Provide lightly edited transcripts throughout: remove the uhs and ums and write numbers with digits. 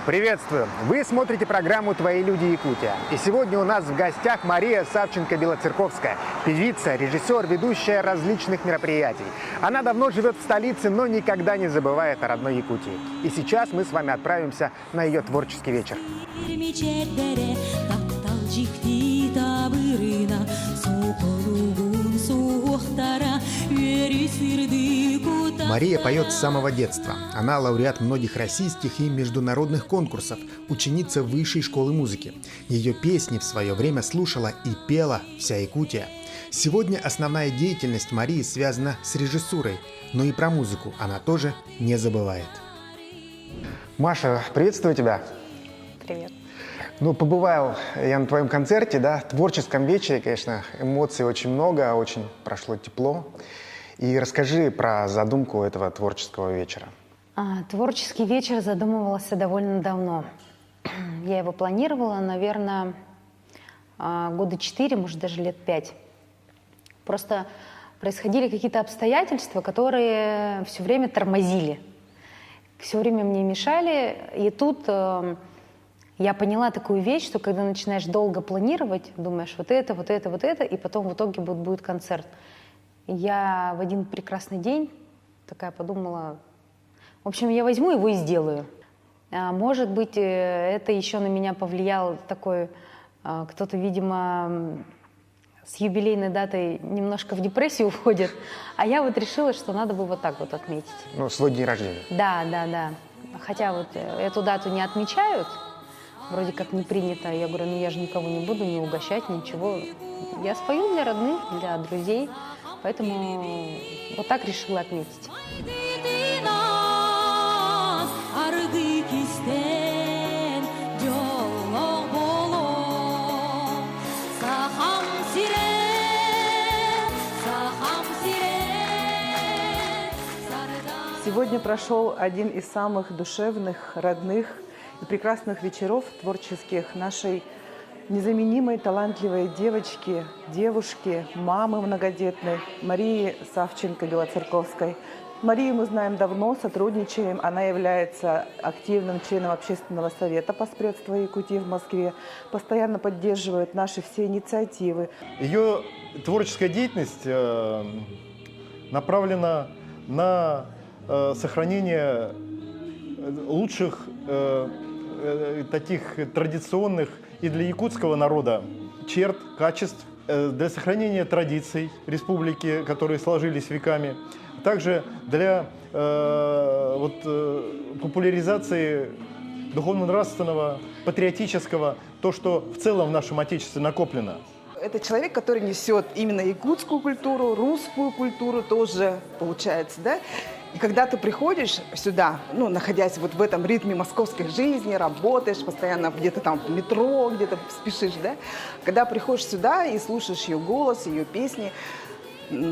Приветствую! Вы смотрите программу «Твои люди Якутия». И сегодня у нас в гостях Мария Савченко-Белоцерковская, певица, режиссер, ведущая различных мероприятий. Она давно живет в столице, но никогда не забывает о родной Якутии. И сейчас мы с вами отправимся на ее творческий вечер. Мария поет с самого детства. Она лауреат многих российских и международных конкурсов, ученица высшей школы музыки. Ее песни в свое время слушала и пела вся Якутия. Сегодня основная деятельность Марии связана с режиссурой, но и про музыку она тоже не забывает. Маша, приветствую тебя. Привет. Ну, побывал я на твоем концерте, да, творческом вечере, конечно, эмоций очень много, очень прошло тепло. И расскажи про задумку этого творческого вечера. Творческий вечер задумывался довольно давно. Я его планировала, наверное, года 4, может, даже лет 5. Просто происходили какие-то обстоятельства, которые все время тормозили, все время мне мешали. И тут я поняла такую вещь, что когда начинаешь долго планировать, думаешь, вот это, и потом в итоге будет концерт. Я в один прекрасный день такая подумала, в общем, я возьму его и сделаю. Может быть, это еще на меня повлиял такой, кто-то, видимо, с юбилейной датой немножко в депрессию уходит, а я вот решила, что надо бы вот так вот отметить. Ну, свой день рождения. Да. Хотя вот эту дату не отмечают, вроде как не принято. Я говорю, ну я же никого не буду не угощать, ничего. Я спою для родных, для друзей. Поэтому вот так решила отметить. Сегодня прошел один из самых душевных, родных и прекрасных вечеров творческих нашей незаменимой, талантливой девушки, мамы многодетной Марии Савченко-Белоцерковской. Марию мы знаем давно, сотрудничаем. Она является активным членом Общественного совета по спредству Якутии в Москве, постоянно поддерживает наши все инициативы. Ее творческая деятельность направлена на сохранение лучших таких традиционных и для якутского народа черт, качеств, для сохранения традиций республики, которые сложились веками, также для популяризации духовно-нравственного, патриотического, то, что в целом в нашем Отечестве накоплено. Это человек, который несет именно якутскую культуру, русскую культуру тоже, получается, да? И когда ты приходишь сюда, ну, находясь вот в этом ритме московской жизни, работаешь постоянно где-то там в метро, где-то спешишь, да? Когда приходишь сюда и слушаешь ее голос, ее песни,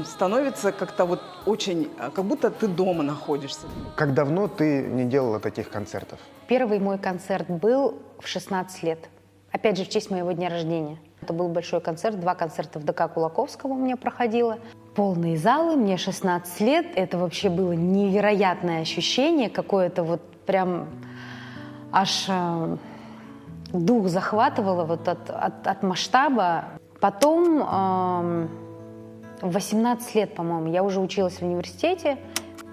становится как-то вот очень, как будто ты дома находишься. Как давно ты не делала таких концертов? Первый мой концерт был в 16 лет. Опять же, в честь моего дня рождения. Это был большой концерт, 2 концерта в ДК Кулаковского у меня проходило. Полные залы, мне 16 лет. Это вообще было невероятное ощущение, какое-то вот прям аж дух захватывало вот от масштаба. Потом в 18 лет, по-моему, я уже училась в университете,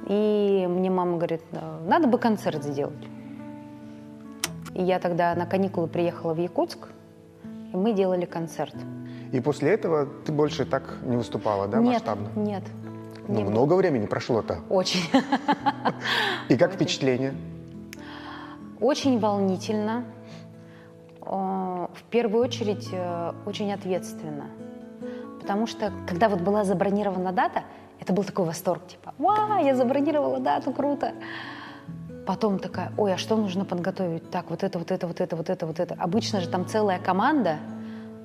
и мне мама говорит, надо бы концерт сделать. И я тогда на каникулы приехала в Якутск, и мы делали концерт. И после этого ты больше так не выступала, да, масштабно? Нет. Ну, много времени прошло-то. Очень. И как впечатление? Очень волнительно. В первую очередь, очень ответственно. Потому что, когда вот была забронирована дата, это был такой восторг, типа, «Вау, я забронировала дату, круто!» Потом такая, ой, а что нужно подготовить? Так, вот это. Обычно же там целая команда,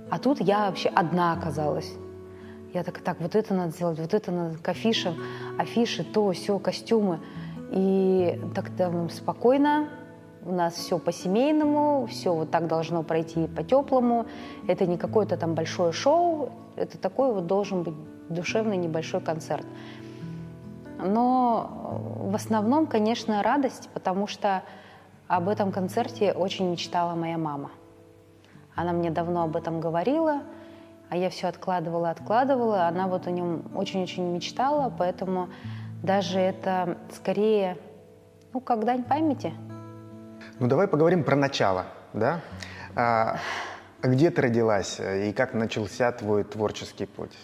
а тут я вообще одна оказалась. Я так, вот это надо сделать, вот это надо к афишам, афиши, то, сё, костюмы. И так-то спокойно, у нас все по-семейному, все вот так должно пройти по-теплому. Это не какое-то там большое шоу, это такой вот должен быть душевный небольшой концерт. Но в основном, конечно, радость, потому что об этом концерте очень мечтала моя мама. Она мне давно об этом говорила, а я все откладывала. Она вот о нем очень-очень мечтала, поэтому даже это скорее, ну, как дань памяти. Ну, давай поговорим про начало, да? Где ты родилась и как начался твой творческий путь?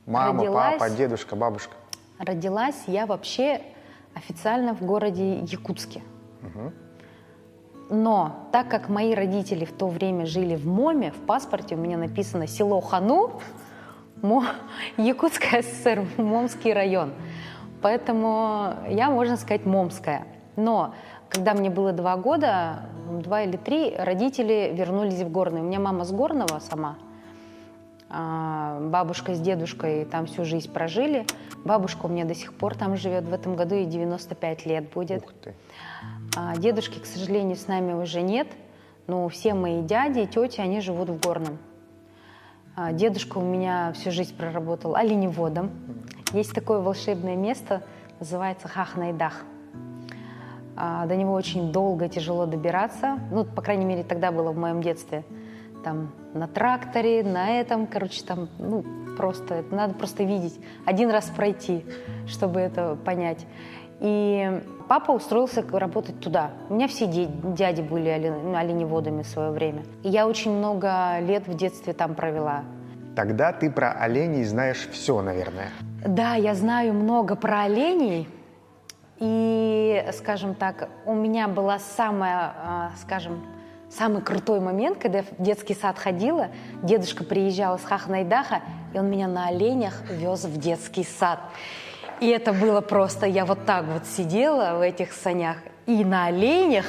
Мама, Родилась- папа, дедушка, бабушка? Родилась я вообще официально в городе Якутске. Но так как мои родители в то время жили в МОМе, в паспорте у меня написано село Хану, Якутская ССР, Момский район. Поэтому я, можно сказать, момская. Но когда мне было 2 года, 2 или 3, родители вернулись в Горный. У меня мама с Горного сама. Бабушка с дедушкой там всю жизнь прожили. Бабушка у меня до сих пор там живет. В этом году ей 95 лет будет. Ух ты. Дедушки, к сожалению, с нами уже нет. Но все мои дяди и тети, они живут в Горном. Дедушка у меня всю жизнь проработал оленеводом. Есть такое волшебное место, называется Хахнайдах. До него очень долго, тяжело добираться. Ну, по крайней мере, тогда было в моем детстве. Там на тракторе, на этом, короче, там, ну, просто, это надо просто видеть. 1 раз пройти, чтобы это понять. И папа устроился работать туда. У меня все дяди были оленеводами в свое время. И я очень много лет в детстве там провела. Тогда ты про оленей знаешь все, наверное. Да, я знаю много про оленей. И, скажем так, у меня была самый крутой момент, когда я в детский сад ходила, дедушка приезжал из Хахнайдаха, и он меня на оленях вез в детский сад. И это было просто, я вот так вот сидела в этих санях, и на оленях,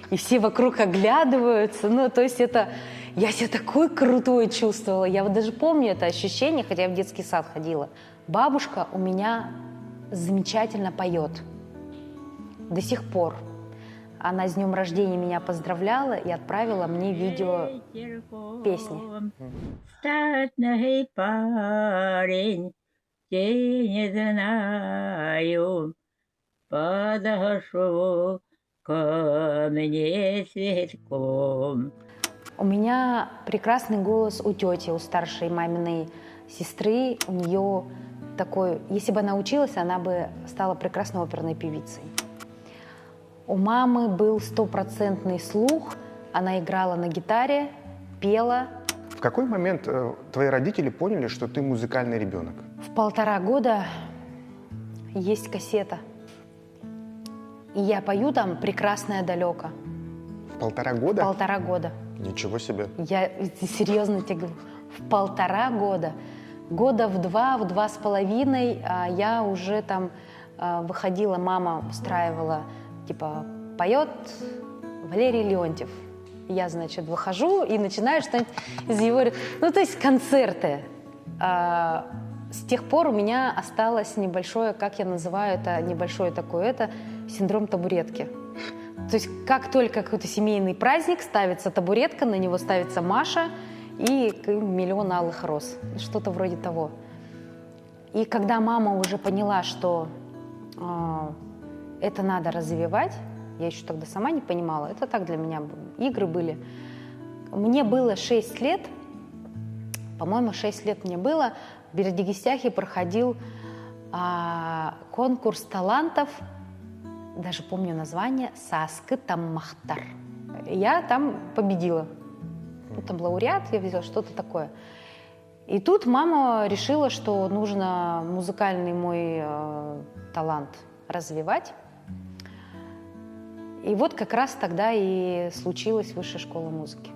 и все вокруг оглядываются. Ну, то есть это, я себя такой крутой чувствовала. Я вот даже помню это ощущение, хотя я в детский сад ходила. Бабушка у меня замечательно поет. До сих пор. Она с днем рождения меня поздравляла и отправила мне видео песни. Статный парень, не знаю, подошел ко мне цветком. У меня прекрасный голос у тети, у старшей маминой сестры. У нее такой, если бы она училась, она бы стала прекрасной оперной певицей. У мамы был 100% слух, она играла на гитаре, пела. В какой момент твои родители поняли, что ты музыкальный ребенок? В 1,5 года есть кассета. И я пою там «Прекрасное далеко». В 1,5 года? 1,5 года. Ничего себе. Я серьезно тебе говорю, в 1,5 года. Года в 2, в 2,5 я уже там выходила, мама устраивала, типа, поет Валерий Леонтьев. Я, значит, выхожу и начинаю что-нибудь из его... Ну, то есть концерты. С тех пор у меня осталось небольшое, как я называю это, небольшое такое, это синдром табуретки. То есть как только какой-то семейный праздник, ставится табуретка, на него ставится Маша и 1 миллион алых роз. Что-то вроде того. И когда мама уже поняла, что это надо развивать, я еще тогда сама не понимала, это так для меня игры были. Мне было 6 лет, по-моему, 6 лет мне было, в Бердигистяхе проходил конкурс талантов, даже помню название, «Саскы Таммахтар». Я там победила. Там лауреат, я взяла что-то такое. И тут мама решила, что нужно музыкальный мой талант развивать. И вот как раз тогда и случилась Высшая школа музыки.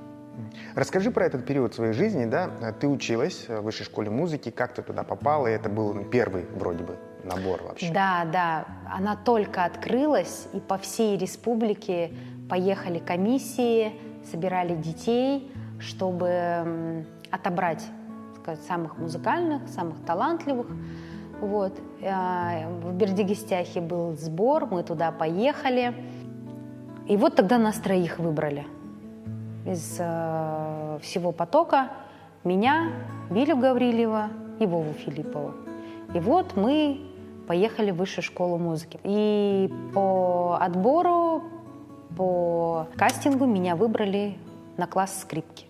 Расскажи про этот период своей жизни, да? Ты училась в Высшей школе музыки, как ты туда попала, и это был первый, вроде бы, набор вообще. Да, она только открылась, и по всей республике поехали комиссии, собирали детей, чтобы отобрать, сказать, самых музыкальных, самых талантливых. Вот. В Бердигистяхе был сбор, мы туда поехали. И вот тогда нас 3 выбрали из всего потока. Меня, Вилю Гаврилева и Вову Филиппова. И вот мы поехали в Высшую школу музыки. И по отбору По кастингу меня выбрали на класс скрипки.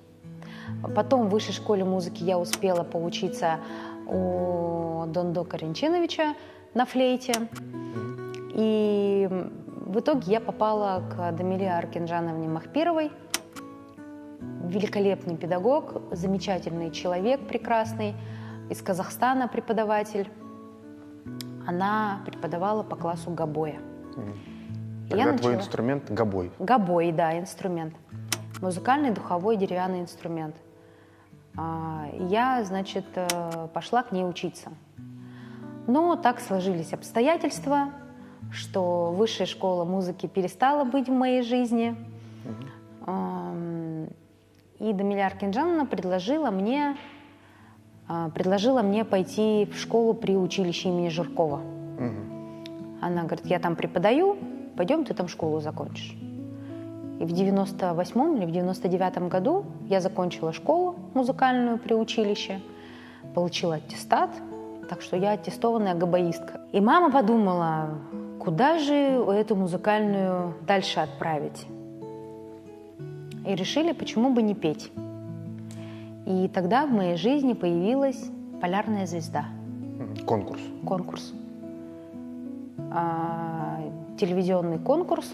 Потом в высшей школе музыки я успела поучиться у Дондо Коренчиновича на флейте. И в итоге я попала к Дамиле Аркинджановне Махпировой. Великолепный педагог, замечательный человек, прекрасный, из Казахстана преподаватель. Она преподавала по классу гобоя. И Тогда я твой начала- инструмент гобой. Гобой, да, инструмент. Музыкальный, духовой, деревянный инструмент. Я, значит, пошла к ней учиться. Но так сложились обстоятельства, что высшая школа музыки перестала быть в моей жизни. И Дамиля Аркинджановна предложила мне пойти в школу при училище имени Жиркова. Она говорит, я там преподаю, пойдем, ты там школу закончишь. И в 98-м или в 99-м году я закончила школу музыкальную при училище, получила аттестат, так что я аттестованная гобоистка. И мама подумала, куда же эту музыкальную дальше отправить? И решили, почему бы не петь. И тогда в моей жизни появилась «Полярная звезда». Конкурс. Конкурс. Телевизионный конкурс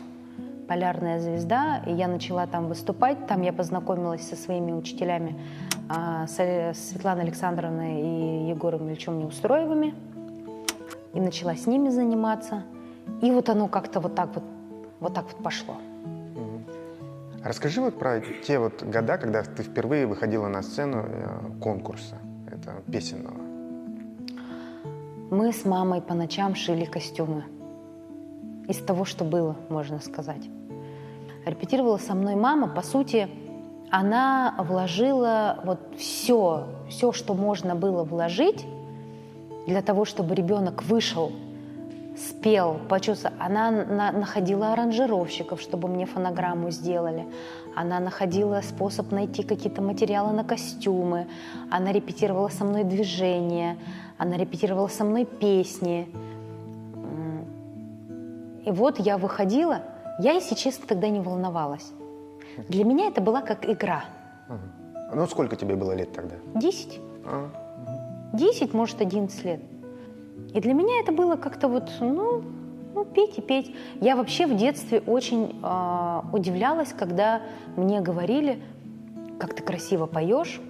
«Полярная звезда». И я начала там выступать. Там я познакомилась со своими учителями, с Светланой Александровной и Егором Ильичем Неустроевыми. И начала с ними заниматься. И вот оно как-то вот так вот пошло. Расскажи вот про те вот года, когда ты впервые выходила на сцену конкурса, это песенного. Мы с мамой по ночам шили костюмы. Из того, что было, можно сказать. Репетировала со мной мама. По сути, она вложила вот все, что можно было вложить для того, чтобы ребенок вышел, спел, почувствовал. Она находила аранжировщиков, чтобы мне фонограмму сделали. Она находила способ найти какие-то материалы на костюмы. Она репетировала со мной движения. Она репетировала со мной песни. И вот я выходила. Я, если честно, тогда не волновалась. Для меня это была как игра. Ну, сколько тебе было лет тогда? 10. А, 10, может, 11 лет. И для меня это было как-то вот, петь и петь. Я вообще в детстве очень удивлялась, когда мне говорили, как ты красиво поешь.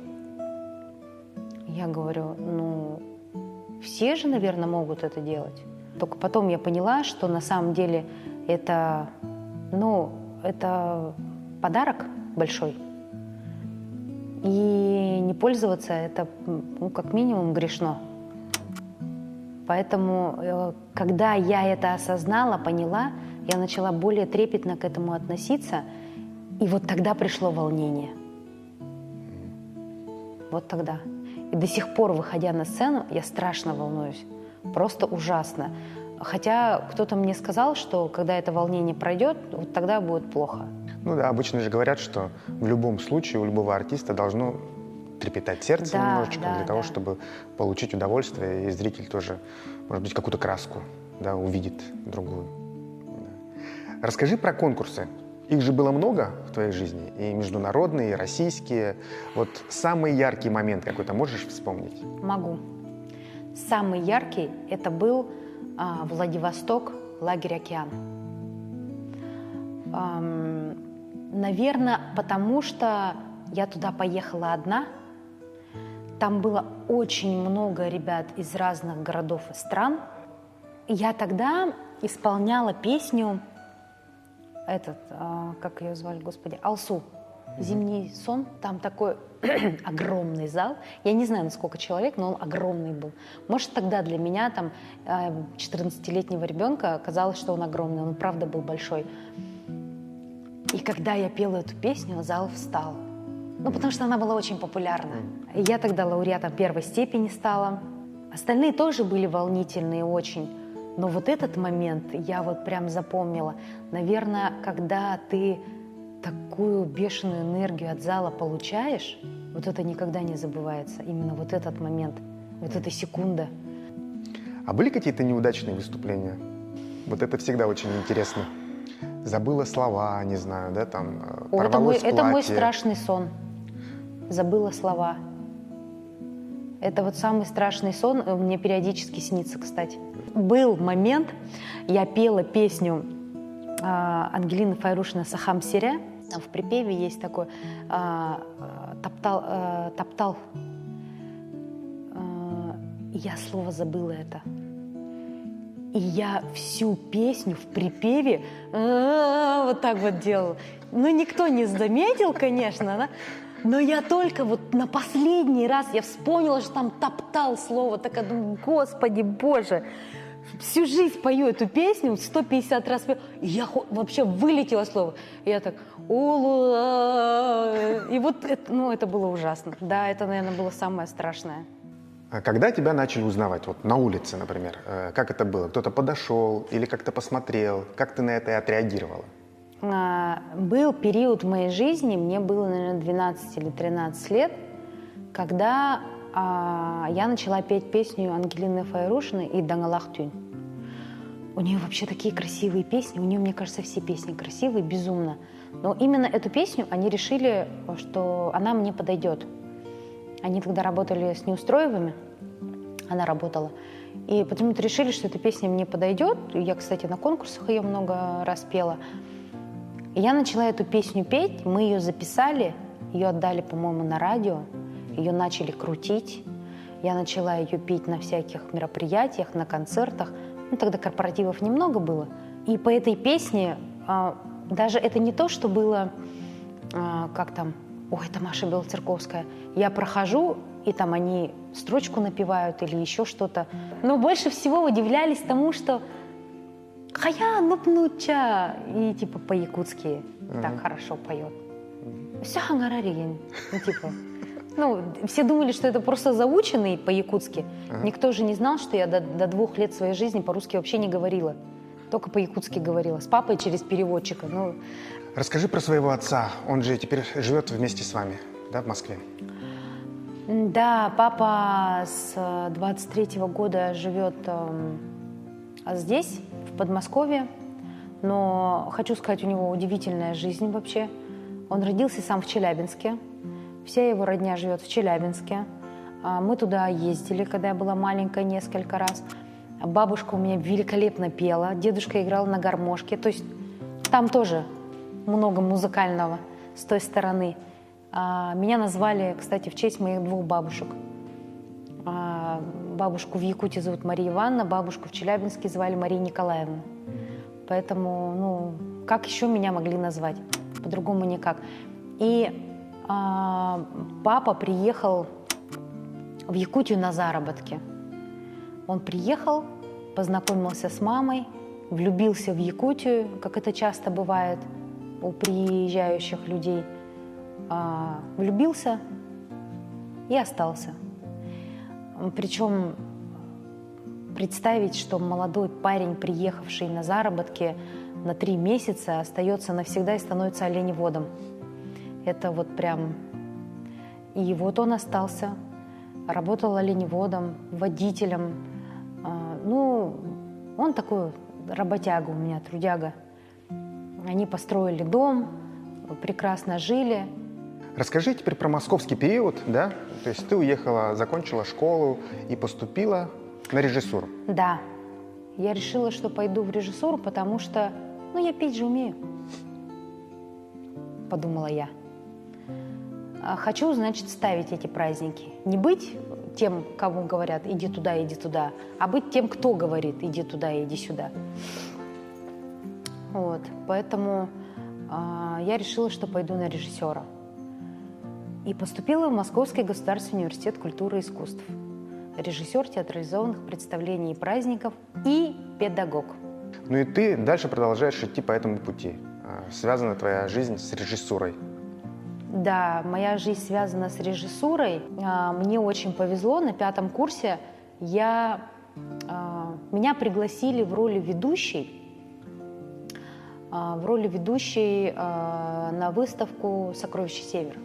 Я говорю, все же, наверное, могут это делать. Только потом я поняла, что на самом деле это подарок большой. И не пользоваться это, как минимум, грешно. Поэтому, когда я это осознала, поняла, я начала более трепетно к этому относиться, и вот тогда пришло волнение. Вот тогда. И до сих пор, выходя на сцену, я страшно волнуюсь. Просто ужасно. Хотя кто-то мне сказал, что когда это волнение пройдет, вот тогда будет плохо. Ну да, обычно же говорят, что в любом случае у любого артиста должно трепетать сердце Да, немножечко да, для того, да. чтобы получить удовольствие, и зритель тоже, может быть, какую-то краску, да, увидит другую. Да. Расскажи про конкурсы. Их же было много в твоей жизни, и международные, и российские. Вот самый яркий момент какой-то можешь вспомнить? Могу. Самый яркий – это был Владивосток, лагерь «Океан». Наверное, потому что я туда поехала одна. Там было очень много ребят из разных городов и стран. Я тогда исполняла песню, как ее звали, господи, «Алсу». «Зимний сон». Там такой огромный зал. Я не знаю, на сколько человек, но он огромный был. Может, тогда для меня, 14-летнего ребенка, казалось, что он огромный. Он, правда, был большой. И когда я пела эту песню, зал встал. Потому что она была очень популярна. И я тогда лауреатом первой степени стала. Остальные тоже были волнительные очень. Но вот этот момент я вот прям запомнила. Наверное, когда ты такую бешеную энергию от зала получаешь, вот это никогда не забывается. Именно вот этот момент, вот эта секунда. А были какие-то неудачные выступления? Вот это всегда очень интересно. забыла слова, не знаю, да, там, О, порвалось это мой платье. страшный сон. Забыла слова. Это вот самый страшный сон, мне периодически снится, кстати. Был момент, я пела песню Ангелины Файрушиной «Сахам Сире». Там в припеве есть такой топтал. Я слово забыла это. И я всю песню в припеве вот так вот делала. Ну, никто не заметил, конечно, да? Но я только вот на последний раз я вспомнила, что там топтал слово. Так я думаю, Господи, Боже, всю жизнь пою эту песню, 150 раз пою. И я вообще вылетело слово. И я так, и вот это, ну, это было ужасно. Да, это, наверное, было самое страшное. А когда тебя начали узнавать, вот на улице, например, как это было? Кто-то подошел или как-то посмотрел? Как ты на это отреагировала? Был период в моей жизни, мне было, наверное, 12 или 13 лет, когда я начала петь песню Ангелины Файрушиной и «Дангалах Тюнь». У нее вообще такие красивые песни, у нее, мне кажется, все песни красивые, безумно. Но именно эту песню они решили, что она мне подойдет. Они тогда работали с Неустроевыми, она работала. И почему-то решили, что эта песня мне подойдет. Я, кстати, на конкурсах ее много раз пела. И я начала эту песню петь, мы ее записали, ее отдали, по-моему, на радио, ее начали крутить. Я начала ее петь на всяких мероприятиях, на концертах. Ну, тогда корпоративов немного было. И по этой песне, даже это не то, что было, как там, ой, это Маша Белоцерковская. Я прохожу, и там они строчку напевают или еще что-то. Но больше всего удивлялись тому, что «Хая нупнуча» и типа по-якутски так хорошо поет. «Ся хангараригин». Ну, типа, ну, все думали, что это просто заученный по-якутски. Никто же не знал, что я до 2 лет своей жизни по-русски вообще не говорила. Только по-якутски говорила. С папой через переводчика. Ну, Расскажи про своего отца. Он же теперь живет вместе с вами, да, в Москве? да, папа с 23-го года живет здесь, в Подмосковье. Но хочу сказать, у него удивительная жизнь вообще. Он родился сам в Челябинске. Вся его родня живет в Челябинске. Мы туда ездили, когда я была маленькая, несколько раз. Бабушка у меня великолепно пела, дедушка играл на гармошке. То есть там тоже много музыкального с той стороны. Меня назвали, кстати, в честь моих 2 бабушек. Бабушку в Якутии зовут Мария Ивановна, бабушку в Челябинске звали Мария Николаевна. Поэтому, ну, как еще меня могли назвать? По-другому никак. И папа приехал в Якутию на заработки. Он приехал, познакомился с мамой, влюбился в Якутию, как это часто бывает у приезжающих людей. Влюбился и остался. Причем представить, что молодой парень, приехавший на заработки на 3 месяца, остается навсегда и становится оленеводом. Это вот прям... И вот он остался, работал оленеводом, водителем. Ну, он такой работяга у меня, трудяга. Они построили дом, прекрасно жили. Расскажи теперь про московский период, да? То есть ты уехала, закончила школу и поступила на режиссуру. Да, я решила, что пойду в режиссуру, потому что, ну, я петь же умею, подумала я. Хочу, значит, ставить эти праздники. Не быть тем, кому говорят иди туда, а быть тем, кто говорит иди туда, иди сюда. Вот, поэтому я решила, что пойду на режиссера. И поступила в Московский государственный университет культуры и искусств. Режиссер театрализованных представлений и праздников и педагог. Ну и ты дальше продолжаешь идти по этому пути. Связана твоя жизнь с режиссурой. Да, моя жизнь связана с режиссурой. Мне очень повезло. На 5 курсе меня пригласили в роли ведущей на выставку «Сокровища Севера».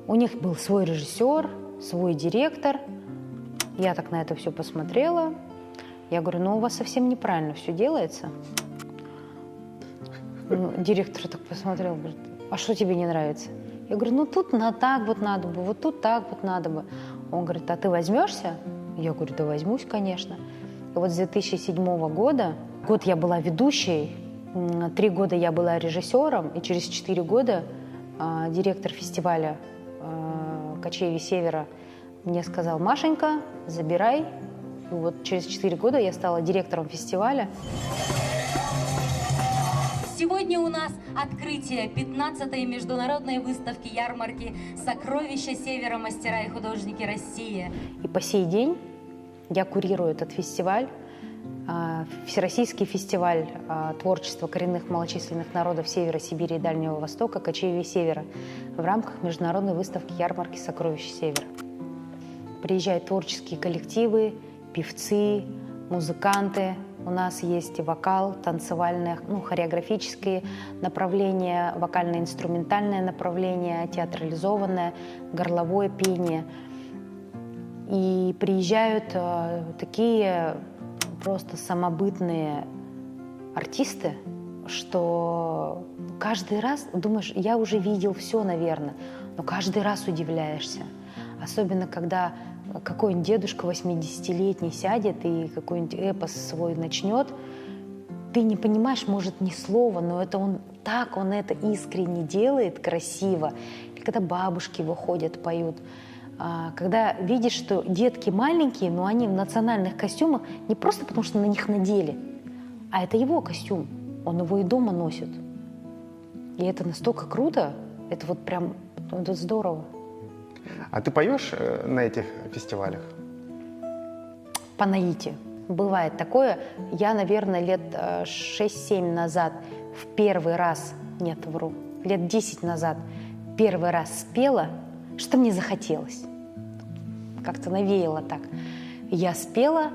У них был свой режиссер, свой директор. Я так на это все посмотрела. Я говорю, ну у вас совсем неправильно все делается. Ну, директор так посмотрел, говорит, а что тебе не нравится? Я говорю, ну тут так вот надо бы, вот тут так вот надо бы. Он говорит, а ты возьмешься? Я говорю, да возьмусь, конечно. И вот с 2007 года, год я была ведущей, 3 года я была режиссером, и через 4 года директор фестиваля «Кочевье Севера» мне сказал, Машенька, забирай. И вот через 4 года я стала директором фестиваля. Сегодня у нас открытие 15-й международной выставки ярмарки «Сокровища Севера. Мастера и художники России». И по сей день я курирую этот фестиваль, Всероссийский фестиваль творчества коренных малочисленных народов Севера, Сибири и Дальнего Востока «Кочевье Севера» в рамках международной выставки ярмарки «Сокровища Севера». Приезжают творческие коллективы, певцы, музыканты. У нас есть вокал, танцевальное, хореографические направления, вокально-инструментальное направление, театрализованное, горловое пение. И приезжают такие просто самобытные артисты, что каждый раз думаешь, я уже видел все, наверное, но каждый раз удивляешься. Особенно, когда какой-нибудь дедушка 80-летний сядет и какой-нибудь эпос свой начнет, ты не понимаешь, может, ни слова, но это он это искренне делает, красиво. Или когда бабушки выходят, поют. Когда видишь, что детки маленькие, но они в национальных костюмах не просто потому, что на них надели, а это его костюм, он его и дома носит. И это настолько круто, это вот прям это здорово. А ты поешь на этих фестивалях? По наитию. Бывает такое. Я, наверное, лет 6-7 назад в первый раз, нет, вру, лет 10 назад первый раз спела, что мне захотелось. Как-то навеяло так. Я спела,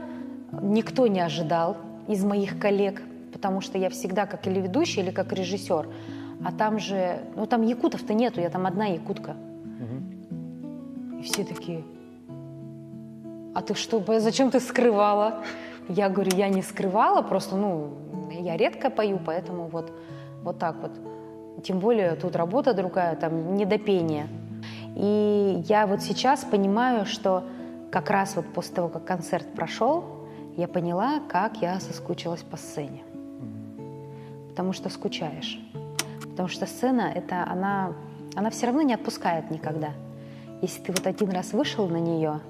никто не ожидал из моих коллег, потому что я всегда как или ведущий, или как режиссер. А там же, там якутов-то нету, я там одна якутка. И все такие, а ты что, зачем ты скрывала? Я говорю, я не скрывала, просто, я редко пою, поэтому вот так вот. Тем более тут работа другая, там не до пения. И я вот сейчас понимаю, что как раз вот после того, как концерт прошел, я поняла, как я соскучилась по сцене. Потому что скучаешь. Потому что сцена, она все равно не отпускает никогда. Если ты вот один раз вышел на нее,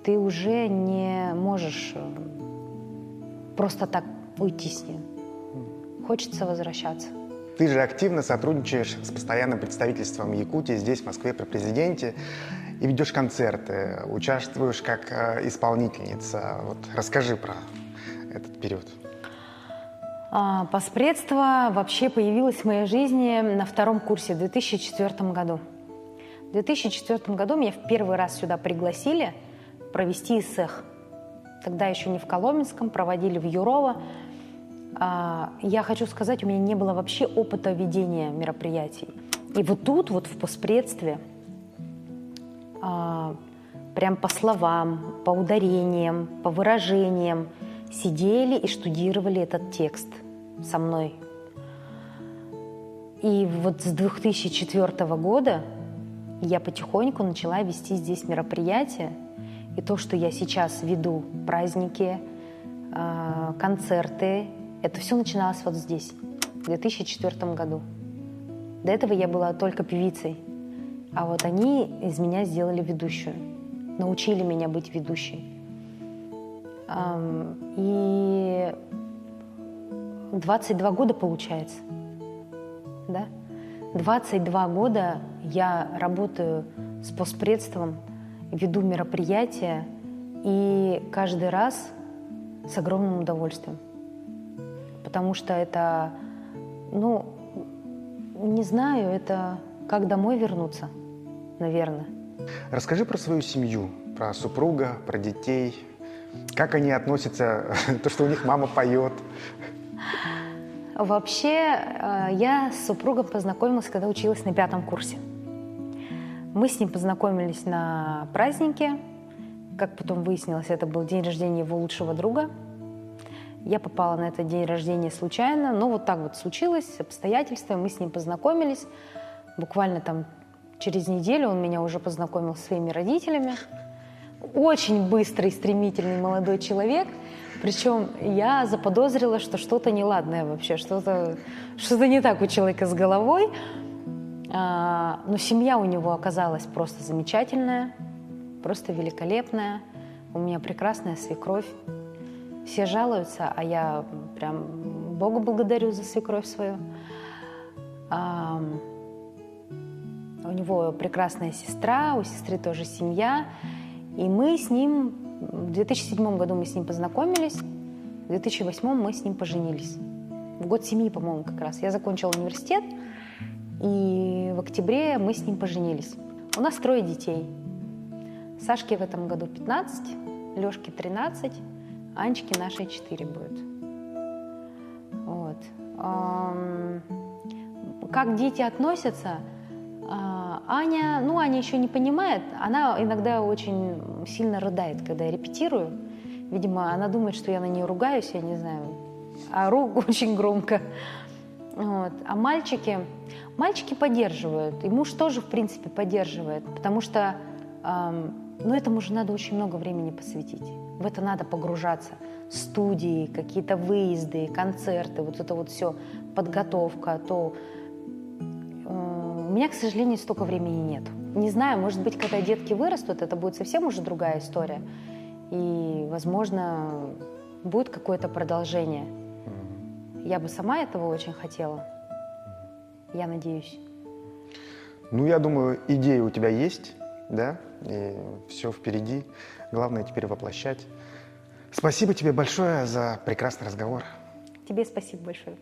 ты уже не можешь просто так уйти с нее. Хочется возвращаться. Ты же активно сотрудничаешь с постоянным представительством Якутии здесь, в Москве, при президенте, и ведешь концерты, участвуешь как исполнительница. Вот расскажи про этот период. Поспредство вообще появилось в моей жизни на 2-м курсе в 2004 году. В 2004 году меня в первый раз сюда пригласили провести ИСЭХ. Тогда еще не в Коломенском, проводили в Юрово. Я хочу сказать, у меня не было вообще опыта ведения мероприятий. И вот тут, вот в поспредстве, прям по словам, по ударениям, по выражениям сидели и штудировали этот текст со мной. И вот с 2004 года я потихоньку начала вести здесь мероприятия. И то, что я сейчас веду праздники, концерты, это все начиналось вот здесь, в 2004 году. До этого я была только певицей. А вот они из меня сделали ведущую, научили меня быть ведущей. И 22 года получается, да? 22 года я работаю с поспредством, веду мероприятия, и каждый раз с огромным удовольствием. Потому что это, не знаю, это как домой вернуться, наверное. Расскажи про свою семью, про супруга, про детей. Как они относятся, то, что у них мама поет? Вообще, я с супругом познакомилась, когда училась на 5-м курсе. Мы с ним познакомились на празднике. Как потом выяснилось, это был день рождения его лучшего друга. Я попала на этот день рождения случайно, но вот так вот случилось, обстоятельства, мы с ним познакомились. Буквально там через неделю он меня уже познакомил с своими родителями. Очень быстрый, стремительный молодой человек. Причем я заподозрила, что что-то неладное вообще, что-то не так у человека с головой. Но семья у него оказалась просто замечательная, просто великолепная. У меня прекрасная свекровь. Все жалуются, а я прям Бога благодарю за свекровь свою. У него прекрасная сестра, у сестры тоже семья. И мы с ним, в 2007 году мы с ним познакомились, в 2008 мы с ним поженились. В год семьи, по-моему, как раз. Я закончила университет, и в октябре мы с ним поженились. У нас 3 детей. Сашке в этом году 15, Лешке 13, Анечке нашей 4 будет. Вот. Как дети относятся? Аня еще не понимает, она иногда очень сильно рыдает, когда я репетирую. Видимо, она думает, что я на нее ругаюсь, я не знаю, ору очень громко. Вот. А мальчики поддерживают, и муж тоже, в принципе, поддерживает, потому что этому же надо очень много времени посвятить, в это надо погружаться. Студии, какие-то выезды, концерты, вот это вот все, подготовка, то... У меня, к сожалению, столько времени нет. Не знаю, может быть, когда детки вырастут, это будет совсем уже другая история. И, возможно, будет какое-то продолжение. Я бы сама этого очень хотела. Я надеюсь. Я думаю, идея у тебя есть, да? И все впереди. Главное теперь воплощать. Спасибо тебе большое за прекрасный разговор. Тебе спасибо большое.